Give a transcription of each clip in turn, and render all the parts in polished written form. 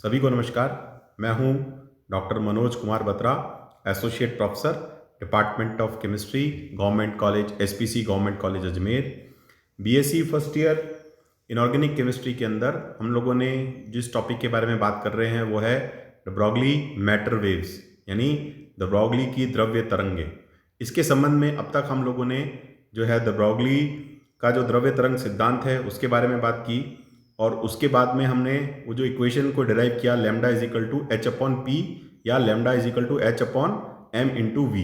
सभी को नमस्कार। मैं हूं doctor Manoj Kumar Batra, associate professor, department of chemistry, government college SPC, government college Ajmer. BSc first year inorganic chemistry के अंदर हम लोगों ने जिस टॉपिक के बारे में बात कर रहे हैं वो है द ब्रॉगली मैटर वेव्स, यानी द ब्रॉगली की द्रव्य तरंगे। इसके संबंध में अब तक हम लोगों ने जो है द ब्रॉगली का जो द्रव्य तरंग सिद्धांत है उसके बारे में बात की, और उसके बाद में हमने वो जो इक्वेशन को डिराइव किया lambda is equal to H upon P या lambda is equal to H upon M into we.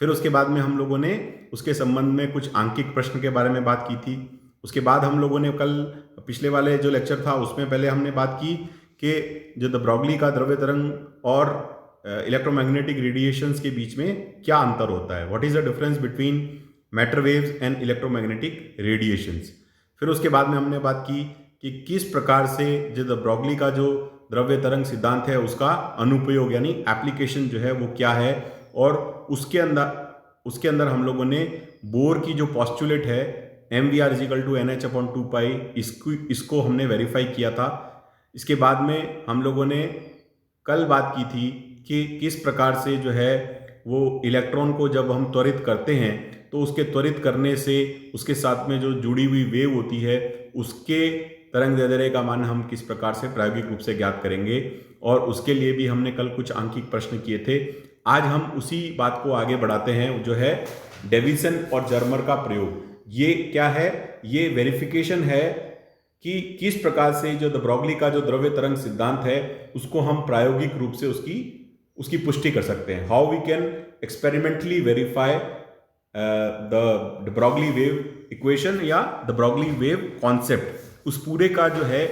फिर उसके बाद में हम लोगों ने उसके संबंध में कुछ आंकिक प्रश्न के बारे में बात की थी। उसके बाद हम लोगों ने कल पिछले वाले जो लेक्चर था उसमें पहले हमने बात की कि जो द ब्रॉगली का द्रव्य तरंग और इलेक्ट्रोमैग्नेटिक रेडिएशंस के बीच में क्या अंतर होता है, what is the difference between matter waves and electromagnetic radiations. फिर उसके बाद में हमने बात की कि किस प्रकार से जो द ब्रॉगली का जो द्रव्य तरंग सिद्धांत है उसका अनुप्रयोग यानी एप्लीकेशन जो है वो क्या है, और उसके अंदर हम लोगों ने बोर की जो पॉस्टुलेट है M V R is equal to N H upon two pi इसको हमने वेरीफाई किया था। इसके बाद में हम लोगों ने कल बात की थी कि किस प्रकार से जो है वो इलेक्ट्रॉन को जब हम त्वरित करते हैं तो उसके त्वरित करने से उसके साथ में जो जुड़ी हुई वेव होती है उसके तरंग दैर्ध्य का मान हम किस प्रकार से प्रायोगिक रूप से ज्ञात करेंगे, और उसके लिए भी हमने कल कुछ आंकिक प्रश्न किए थे। आज हम उसी बात को आगे बढ़ाते हैं, जो है डेविसन और जर्मर का प्रयोग। ये क्या है? ये वेरिफिकेशन है कि किस प्रकार से जो द ब्रॉगली का जो द्रव्य तरंग सिद्धांत है उसको हम प्रायोगिक रूप से उसकी पुष्टि कर सकते हैं। How we can experimentally verify the Broglie wave equation या द ब्रॉगली वेव कॉन्सेप्ट। उस पूरे का जो है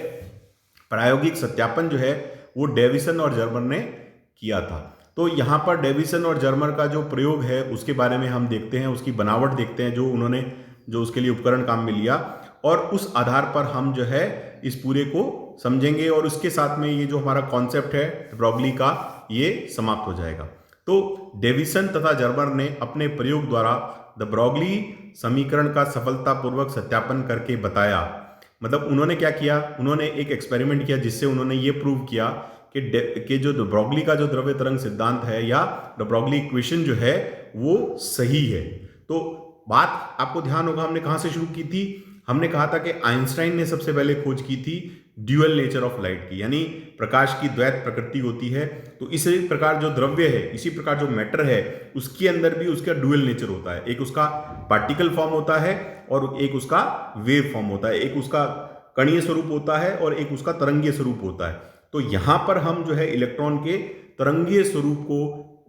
प्रायोगिक सत्यापन जो है वो डेविसन और जर्मर ने किया था। तो यहाँ पर डेविसन और जर्मर का जो प्रयोग है उसके बारे में हम देखते हैं, उसकी बनावट देखते हैं जो उन्होंने जो उसके लिए उपकरण काम में लिया, और उस आधार पर हम जो है इस पूरे को समझेंगे, और उसके साथ में ये जो हमारा कॉन्सेप्ट है ब्रॉगली का ये समाप्त हो जाएगा। तो डेविसन तथा जर्मर ने अपने प्रयोग द्वारा द ब्रॉगली समीकरण का सफलतापूर्वक सत्यापन करके बताया। मतलब उन्होंने क्या किया, उन्होंने एक एक्सपेरिमेंट किया जिससे उन्होंने ये प्रूव किया कि जो द ब्रॉगली का जो द्रव्य तरंग सिद्धांत है या द ब्रॉगली इक्वेशन जो है वो सही है। तो बात आपको ध्यान होगा हमने कहां से शुरू की थी। हमने कहा था कि आइंस्टाइन ने सबसे पहले खोज की थी ड्यूअल नेचर ऑफ लाइट की, यानी प्रकाश की द्वैत प्रकृति होती है। तो इसी प्रकार जो द्रव्य है, इसी प्रकार जो मैटर है उसके अंदर भी उसका ड्यूअल नेचर होता है। एक उसका पार्टिकल फॉर्म होता है और एक उसका वेव फॉर्म होता है, एक उसका कणीय स्वरूप होता है और एक उसका तरंगीय स्वरूप होता है। तो यहां पर हम जो है इलेक्ट्रॉन के तरंगीय स्वरूप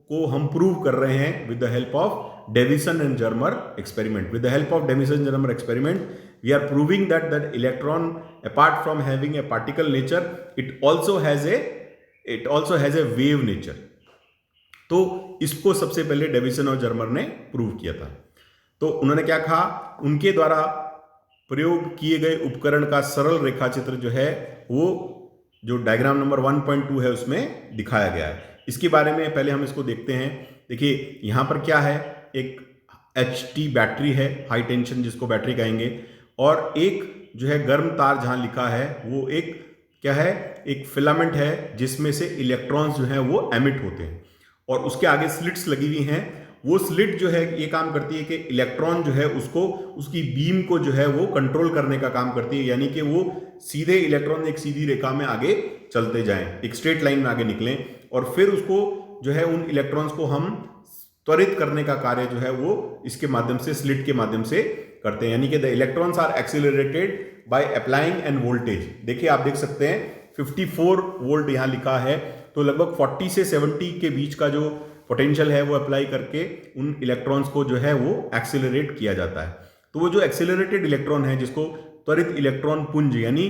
को हम प्रूव कर रहे हैं with the help of Davison and Germer experiment. With the help of Davison and Germer experiment, we are proving that electron, apart from having a particle nature, it also has a wave nature. तो इसको सबसे पहले deviation और Germer ने prove किया था। तो उन्होंने क्या कहा, उनके द्वारा प्रयोग किए गए उपकरण का सरल रेखाचित्र जो है वो जो डायग्राम नंबर 1.2 है उसमें दिखाया गया है। इसके बारे में पहले हम इसको देखते हैं। देखिए यहाँ पर क्या है, एक HT बैटरी है, हाई टेंशन जिसको बैटरी कहेंगे, और एक जो है गर्म तार जहां लिखा है वो एक क्या है, एक फिलामेंट है जिसमें से इलेक्ट्रॉन्स जो है वो एमिट होते हैं, और उसके आगे स्लिट्स लगी हुई हैं। वो स्लिट जो है ये काम करती है कि इलेक्ट्रॉन जो है उसको उसकी बीम को जो है वो कंट्रोल करने का काम करती है, यानी कि वो सीधे इलेक्ट्रॉन एक सीधी रेखा में आगे चलते जाएं, एक स्ट्रेट लाइन में आगे निकलें, और फिर उसको जो है उन इलेक्ट्रॉन्स को हम त्वरित करने का कार्य जो है वो इसके माध्यम से, स्लिट के माध्यम से करते हैं, यानी कि the electrons are accelerated by applying an voltage. देखिए आप देख सकते हैं 54 वोल्ट यहां लिखा है, तो लगभग 40 से 70 के बीच का जो पोटेंशियल है वो अप्लाई करके उन इलेक्ट्रॉन्स को जो है वो एक्सीलरेट किया जाता है। तो वो जो एक्सीलरेटेड इलेक्ट्रॉन है जिसको त्वरित इलेक्ट्रॉन पुंज यानी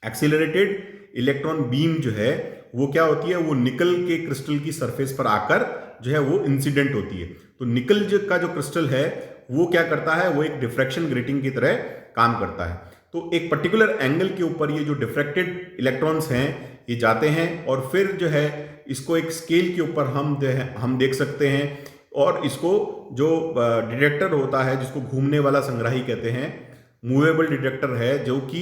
एक्सीलरेटेड इलेक्ट्रॉन बीम जो है वो क्या होती है, वो निकल के क्रिस्टल की सरफेस पर आकर जो है वो इंसिडेंट होती है। तो निकल का जो क्रिस्टल है वो क्या करता है, वो एक डिफ्रैक्शन ग्रेटिंग की तरह काम करता है। तो एक पर्टिकुलर एंगल के ऊपर ये जो डिफ्रैक्टेड इलेक्ट्रॉन्स हैं ये जाते हैं, और फिर जो है इसको एक स्केल के ऊपर हम देख सकते हैं, और इसको जो डिटेक्टर होता है जिसको घूमने वाला संग्राही कहते हैं, मूवेबल डिटेक्टर है, जो कि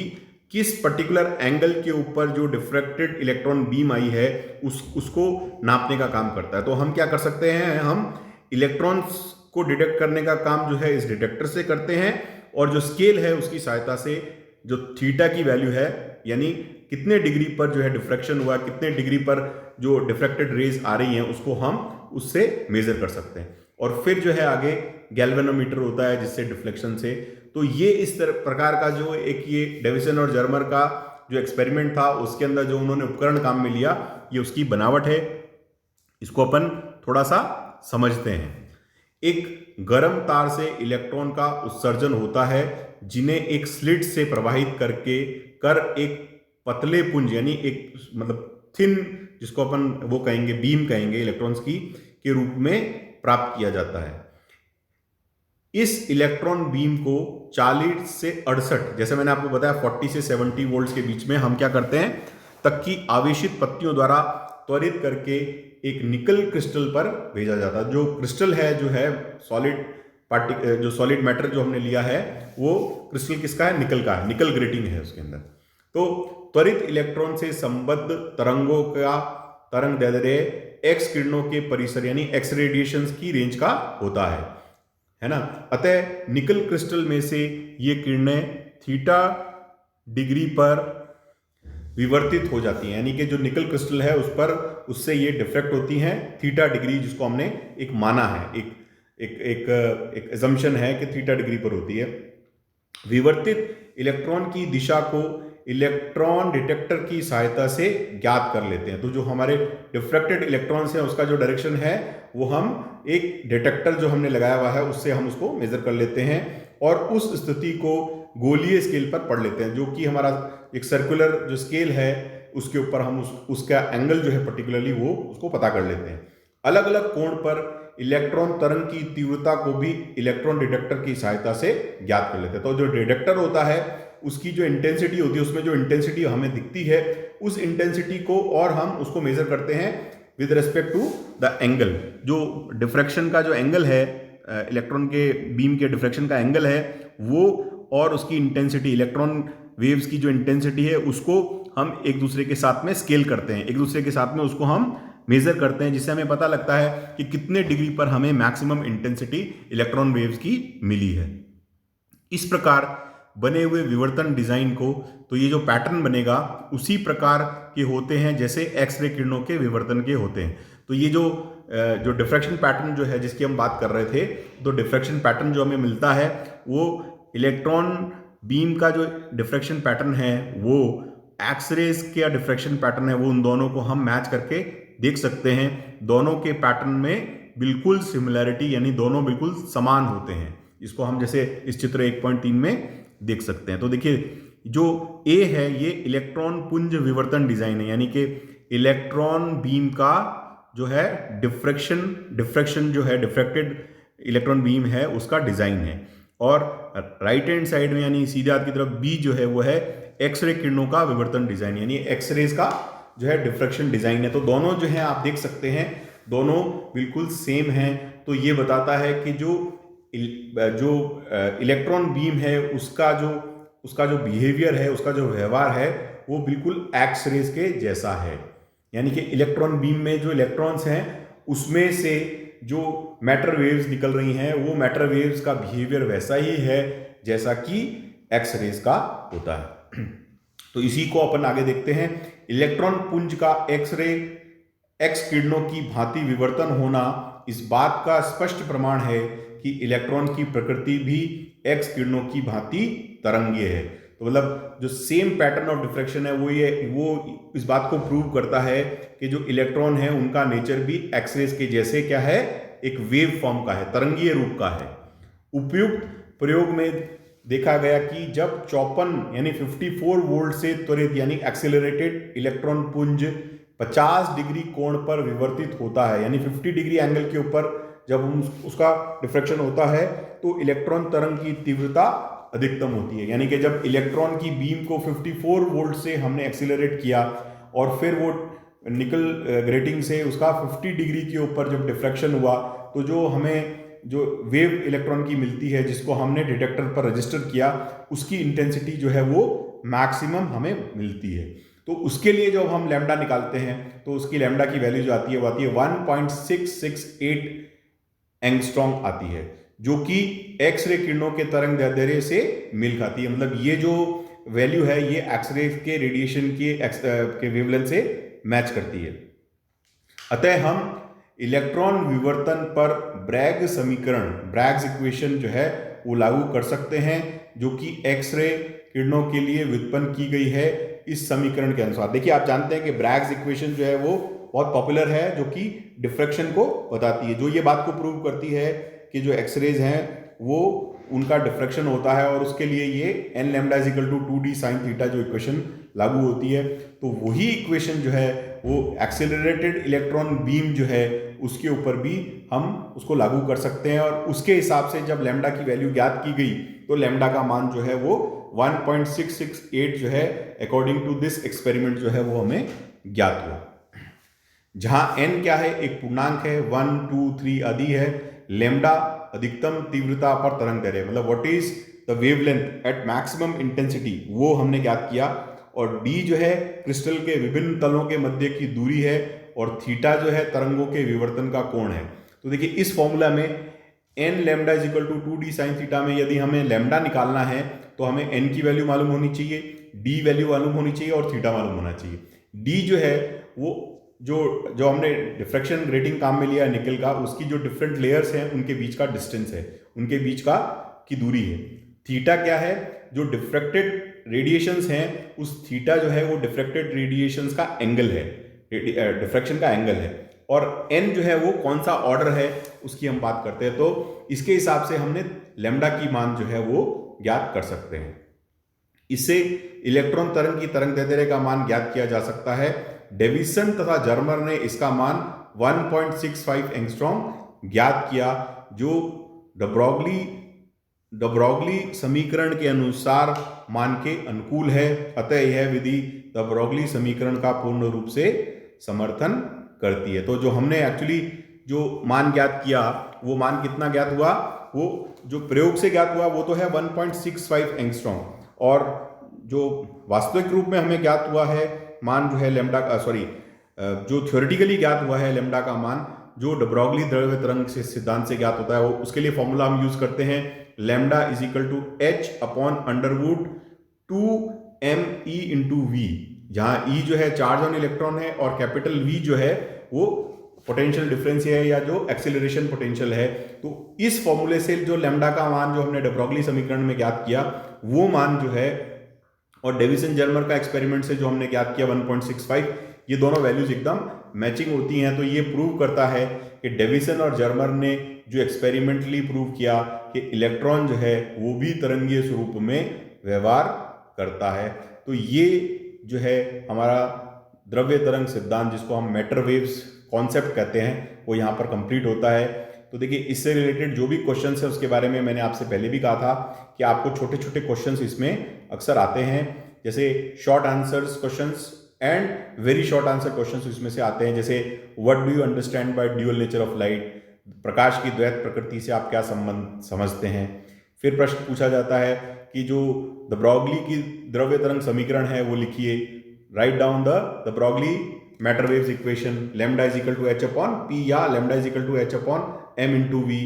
किस पर्टिकुलर एंगल के ऊपर जो डिफ्रैक्टेड इलेक्ट्रॉन बीम आई है उसको नापने का काम करता है। तो हम क्या कर सकते हैं, हम इलेक्ट्रॉन्स को डिटेक्ट करने का काम जो है इस डिटेक्टर से करते हैं, और जो स्केल है उसकी सहायता से जो थीटा की वैल्यू है, यानी कितने डिग्री पर जो है डिफ्रैक्शन हुआ, कितने डिग्री पर जो डिफ्रैक्टेड रेज आ रही हैं, उसको हम उससे मेजर कर सकते हैं। और फिर जो है आगे गैल्वेनोमीटर होता है जिससे डिफ्लेक्शन से। तो ये इस प्रकार का जो एक ये डेविसन और जर्मर का जो एक्सपेरिमेंट था उसके अंदर जो उन्होंने उपकरण काम में लिया, ये उसकी बनावट है। इसको अपन थोड़ा सा समझते हैं। एक गर्म तार से इलेक्ट्रॉन का उत्सर्जन होता है, जिन्हें एक स्लिट से प्रवाहित करके एक पतले पुंज, यानी एक मतलब थिन, जिसको अपन वो कहेंगे बीम कहेंगे इलेक्ट्रॉन्स की, के रूप में प्राप्त किया जाता है। इस इलेक्ट्रॉन बीम को 40 से 68, जैसे मैंने आपको बताया 40 से 70 वोल्ट्स के बीच में हम क्या करते हैं, तक की आवेशित पत्तियों द्वारा त्वरित करके एक निकल क्रिस्टल पर भेजा जाता है। जो क्रिस्टल है जो है सॉलिड मैटर जो हमने लिया है, वो क्रिस्टल किसका है, निकल का है, निकल ग्रेटिंग है उसके अंदर। तो त्वरित इलेक्ट्रॉन से संबद्ध तरंगों का तरंग दैर्ध्य एक्स किरणों के परिसर यानी एक्स रेडिएशंस की रेंज का होता है ना। अतः निकल क्रिस्टल में से ये किरणें थीटा डिग्री पर विवर्तित हो जाती हैं, यानी कि जो निकल क्रिस्टल है उस पर उससे ये डिफ्रैक्ट होती हैं थीटा डिग्री, जिसको हमने एक माना है, एक असम्पशन है कि थीटा डिग्री पर होती है। विवर्तित इलेक्ट्रॉन की दिशा को इलेक्ट्रॉन डिटेक्टर की सहायता से ज्ञात कर लेते हैं। तो जो हमारे डिफ्रैक्टेड इलेक्ट्रॉन्स हैं उसका जो डायरेक्शन है वो हम एक डिटेक्टर जो हमने लगाया हुआ है उससे हम उसको मेजर कर लेते हैं, और उस स्थिति को गोलीय स्केल पर पढ़ लेते हैं, जो कि हमारा एक सर्कुलर जो स्केल है उसके ऊपर हम उसका एंगल जो है पर्टिकुलरली वो उसको पता कर लेते हैं। अलग अलग कोण पर इलेक्ट्रॉन तरंग की तीव्रता को भी इलेक्ट्रॉन डिटेक्टर की सहायता से ज्ञात कर लेते हैं। तो जो डिटेक्टर होता है उसकी जो इंटेंसिटी होती है, उसमें जो इंटेंसिटी हमें दिखती है, उस इंटेंसिटी को और हम उसको मेजर करते हैं with respect to the angle. जो डिफ्रैक्शन का जो एंगल है, इलेक्ट्रॉन के बीम के डिफ्रैक्शन का एंगल है वो, और उसकी इंटेंसिटी, इलेक्ट्रॉन वेव्स की जो इंटेंसिटी है उसको हम एक दूसरे के साथ में स्केल करते हैं, एक दूसरे के साथ में उसको हम मेजर करते हैं, जिससे हमें पता लगता है कि कितने डिग्री पर हमें मैक्सिमम इंटेंसिटी इलेक्ट्रॉन वेव्स की मिली है। इस प्रकार बने हुए विवर्तन डिजाइन को, तो ये जो पैटर्न बनेगा उसी प्रकार के होते हैं जैसे एक्सरे किरणों के विवर्तन के होते हैं। तो ये जो डिफ्रैक्शन पैटर्न जो है जिसकी हम बात कर रहे थे, तो डिफ्रैक्शन पैटर्न जो हमें मिलता है वो इलेक्ट्रॉन बीम का जो डिफ्रैक्शन पैटर्न है वो एक्सरेज का डिफ्रैक्शन पैटर्न है, वो उन दोनों को हम मैच करके देख सकते हैं। दोनों के पैटर्न में बिल्कुल सिमिलैरिटी, यानी दोनों बिल्कुल समान होते हैं। इसको हम जैसे इस चित्र 1.3 में देख सकते हैं। तो देखिए जो ए है ये इलेक्ट्रॉन पुंज विवर्तन डिजाइन है, यानी कि इलेक्ट्रॉन बीम का जो है डिफ्रैक्शन जो है डिफ्रैक्टेड इलेक्ट्रॉन बीम है उसका डिजाइन है। और राइट हैंड साइड में यानी सीधे हाथ की तरफ बी जो है वो है एक्सरे किरणों का विवर्तन डिजाइन, यानी एक्सरेज का जो है डिफ्रैक्शन डिजाइन है। तो दोनों जो है आप देख सकते हैं दोनों बिल्कुल सेम हैं। तो ये बताता है कि जो इलेक्ट्रॉन बीम है उसका जो बिहेवियर है, उसका जो व्यवहार है वो बिल्कुल एक्स रेज के जैसा है। यानी कि इलेक्ट्रॉन बीम में जो इलेक्ट्रॉन्स हैं उसमें से जो मैटर वेव्स निकल रही हैं वो मैटर वेव्स का बिहेवियर वैसा ही है जैसा कि एक्स रेज का होता है। तो इसी को अपन आगे देखते हैं। इलेक्ट्रॉन पुंज का एक्स किरणों की भांति विवर्तन होना इस बात का स्पष्ट प्रमाण है कि इलेक्ट्रॉन की प्रकृति भी एक्स किरणों की भांति तरंगीय है। तो मतलब जो सेम पैटर्न ऑफ डिफ्रैक्शन है वो इस बात को प्रूव करता है कि जो इलेक्ट्रॉन है उनका नेचर भी एक्सरेज के जैसे क्या है, एक वेव फॉर्म का है, तरंगीय रूप का है। उपयुक्त प्रयोग में देखा गया कि जब 54 यानी 54 वोल्ट से त्वरित यानी एक्सेलरेटेड इलेक्ट्रॉन पुंज 50 डिग्री कोण पर विवर्तित होता है, यानी 50 डिग्री एंगल के ऊपर जब उसका डिफ्रैक्शन होता है तो इलेक्ट्रॉन तरंग की तीव्रता अधिकतम होती है। यानी कि जब इलेक्ट्रॉन की बीम को 54 वोल्ट से हमने एक्सीलरेट किया और फिर वो निकल ग्रेटिंग से उसका 50 डिग्री के ऊपर जब डिफ्रैक्शन हुआ तो जो हमें जो वेव इलेक्ट्रॉन की मिलती है जिसको हमने डिटेक्टर पर रजिस्टर किया उसकी इंटेंसिटी जो है वो मैक्सिमम हमें मिलती है। तो उसके लिए जब हम लैम्डा निकालते हैं तो उसकी लैम्डा की वैल्यू जो आती है वो आती है 1.668 एंगस्ट्रॉम आती है, जो कि एक्सरे किरणों के तरंग दैर्ध्य से मेल खाती है। मतलब ये जो वैल्यू है ये एक्सरे के रेडिएशन के वेवलेंथ से मैच करती है। अतः हम इलेक्ट्रॉन विवर्तन पर ब्रैग समीकरण, ब्रैग्स इक्वेशन जो है वो लागू कर सकते हैं, जो कि एक्सरे किरणों के लिए व्युत्पन्न की गई है इस समीकरण के अनुसार। देखिए आप जानते हैं कि ब्रैग्स इक्वेशन जो है वो बहुत पॉपुलर है, जो कि डिफ्रैक्शन को बताती है, जो ये बात को प्रूव करती है कि जो एक्सरेज हैं वो उनका डिफ्रैक्शन होता है, और उसके लिए ये n lambda is equal to 2d sine theta जो इक्वेशन लागू होती है। तो वही इक्वेशन जो है वो एक्सेलरेटेड इलेक्ट्रॉन बीम जो है उसके ऊपर भी हम उसको लागू कर सकते हैं, और उसके हिसाब से जब लैम्डा की वैल्यू ज्ञात की गई तो लैम्डा का मान जो है वो 1.668 जो है अकॉर्डिंग टू दिस एक्सपेरिमेंट जो है वो हमें ज्ञात हुआ। जहां n क्या है, एक पूर्णांक है, 1 2 3 आदि है। लैम्डा अधिकतम तीव्रता पर तरंग दैर्ध्य, मतलब what is the wavelength at maximum intensity, वो हमने ज्ञात किया। और d जो है क्रिस्टल के विभिन्न तलों के मध्य की दूरी है, और थीटा जो है तरंगों के विवर्तन का कोण है। तो देखिए इस फॉर्मूला में n lambda is equal to 2d sine theta में यदि हमें लैम्डा निकालना है तो हमें n की वैल्यू मालूम होनी चाहिए, d वैल्यू मालूम होनी चाहिए और थीटा मालूम होना चाहिए। d जो है वो जो हमने डिफ्रैक्शन ग्रेटिंग काम में लिया निकल का, उसकी जो डिफरेंट लेयर्स हैं उनके बीच का डिस्टेंस है, उनके बीच का की दूरी है। थीटा क्या है, जो डिफ्रैक्टेड रेडिएशंस हैं उस थीटा जो है वो डिफ्रैक्टेड रेडिएशंस का एंगल है, डिफ्रैक्शन का एंगल है। और n जो है वो कौन सा ऑर्डर है उसकी हम बात करते हैं, तो इसके हिसाब से हमने लैम्डा की मान जो है वो ज्ञात कर सकते हैं। इससे इलेक्ट्रॉन तरंग की तरंग दैर्ध्य का मान ज्ञात किया जा सकता है। डेविसन तथा जर्मर ने इसका मान 1.65 एंगस्ट्रॉम ज्ञात किया, जो डब्रोगली समीकरण के अनुसार मान के अनुकूल है। अतः यह विधि डब्रोगली समीकरण का पूर्ण रूप से समर्थन करती है। तो जो हमने एक्चुअली जो मान ज्ञात किया वो मान कितना ज्ञात हुआ, वो जो प्रयोग से ज्ञात हुआ वो तो है 1.65 एंगस्ट्रॉम, और जो वास्तविक रूप में हमें ज्ञात हुआ है मान जो है लैम्डा का जो थ्योरेटिकली ज्ञात हुआ है लैम्डा का मान, जो डब्रोगली द्रव्य तरंग से सिद्धांत से ज्ञात होता है, वो उसके लिए फॉर्मूला हम यूज करते हैं lambda is equal to h upon under root 2me into v, जहां E जो है चार्ज ऑन इलेक्ट्रॉन है और कैपिटल V जो है वो पोटेंशियल डिफरेंस है या जो एक्सेलरेशन पोटेंशियल है। तो इस फॉर्मूले से जो लैम्डा का मान जो हमने डब्रोगली समीकरण में ज्ञात किया वो मान जो है, और डेविसन जर्मर का एक्सपेरिमेंट से जो हमने ज्ञात किया 1.65, ये दोनों वैल्यूज एकदम मैचिंग होती हैं। तो ये प्रूव करता है कि डेविसन और जर्मर ने जो एक्सपेरिमेंटली प्रूव किया कि इलेक्ट्रॉन जो है वो भी तरंगीय स्वरूप में व्यवहार करता है। तो ये जो है हमारा द्रव्य तरंग सिद्धांत, जिसको हम मैटर वेव्स कॉन्सेप्ट कहते हैं, वो यहाँ पर कंप्लीट होता है। तो देखिए इससे रिलेटेड जो भी क्वेश्चंस है उसके बारे में मैंने आपसे पहले भी कहा था कि आपको छोटे छोटे क्वेश्चंस इसमें अक्सर आते हैं, जैसे short answers questions and very short answer questions इसमें से आते हैं। जैसे what do you understand by dual nature of light, प्रकाश की द्वैत प्रकृति से आप क्या संबंध समझते हैं। फिर प्रश्न पूछा जाता है कि जो द ब्रॉगली की द्रव्य तरंग समीकरण है वो लिखिए, write down the Broglie matter waves equation, lambda is equal to h upon p या lambda is equal to h upon m into we.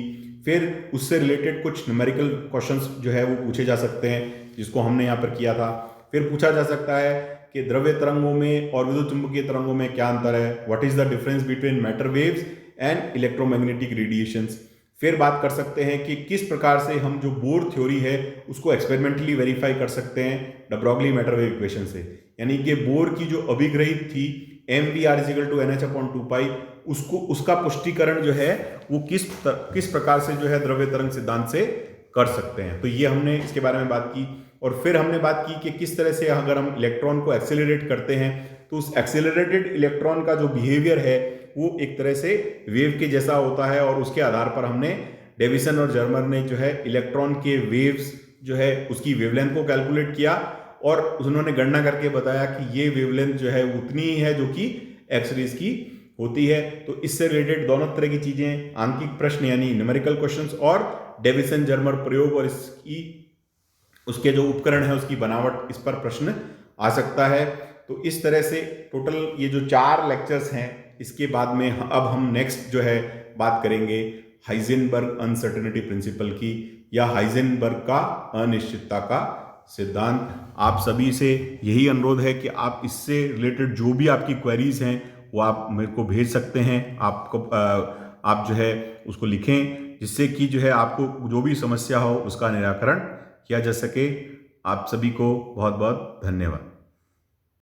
फिर उससे रिलेटेड कुछ न्यूमेरिकल क्वेश्चंस जो है वो पूछे जा सकते हैं, जिसको हमने यहाँ पर किया था। फिर पूछा जा सकता है कि द्रव्य तरंगों में और विद्युत चुंबकीय तरंगों में क्या अंतर है, what is the difference between matter waves and electromagnetic radiations. फिर बात कर सकते हैं कि किस प्रकार से हम जो बोर थ्योरी है उसको एक्सपेरिमेंटली वेरीफाई कर सकते हैं डब्रोगली मैटर वेव इक्वेशन से, यानी कि बोर की जो अभिग्रहित थी mvr is equal to nh upon 2 उसको, उसका पुष्टिकरण जो है वो किस प्रकार से जो है द्रव्य तरंग सिद्धांत से कर सकते हैं। तो ये हमने इसके बारे में बात की। और फिर हमने बात की कि किस तरह से अगर हम इलेक्ट्रॉन को एक्सेलरेट करते हैं तो उस एक्सेलरेटेड इलेक्ट्रॉन का जो बिहेवियर है वो एक तरह से वेव के जैसा होता है, और उसके आधार पर हमने डेविसन और जर्मर ने जो है इलेक्ट्रॉन के वेव्स जो है उसकी वेवलेंथ को कैलकुलेट किया, और उन्होंने गणना करके बताया कि ये वेवलेंथ जो है उतनी ही है जो कि एक्सरेज की होती है। तो इससे रिलेटेड दोनों तरह की चीजें, आंकिक प्रश्न यानी न्यूमेरिकल क्वेश्चंस और डेविसन जर्मर प्रयोग और इसकी उसके जो उपकरण है उसकी बनावट, इस पर प्रश्न आ सकता है। तो इस तरह से टोटल ये जो 4 लेक्चर्स हैं, इसके बाद में अब हम नेक्स्ट जो है बात करेंगे हाइजेनबर्ग अनसर्टेनिटी प्रिंसिपल की, या हाइजेनबर्ग का अनिश्चितता का सिद्धांत। आप सभी से यही अनुरोध है कि आप इससे रिलेटेड जो भी आपकी क्वेरीज हैं वो आप मेरे को भेज सकते हैं। आप जो है उसको लिखें, जिससे कि जो है आपको जो भी समस्या हो उसका निराकरण किया जा सके। आप सभी को बहुत बहुत धन्यवाद।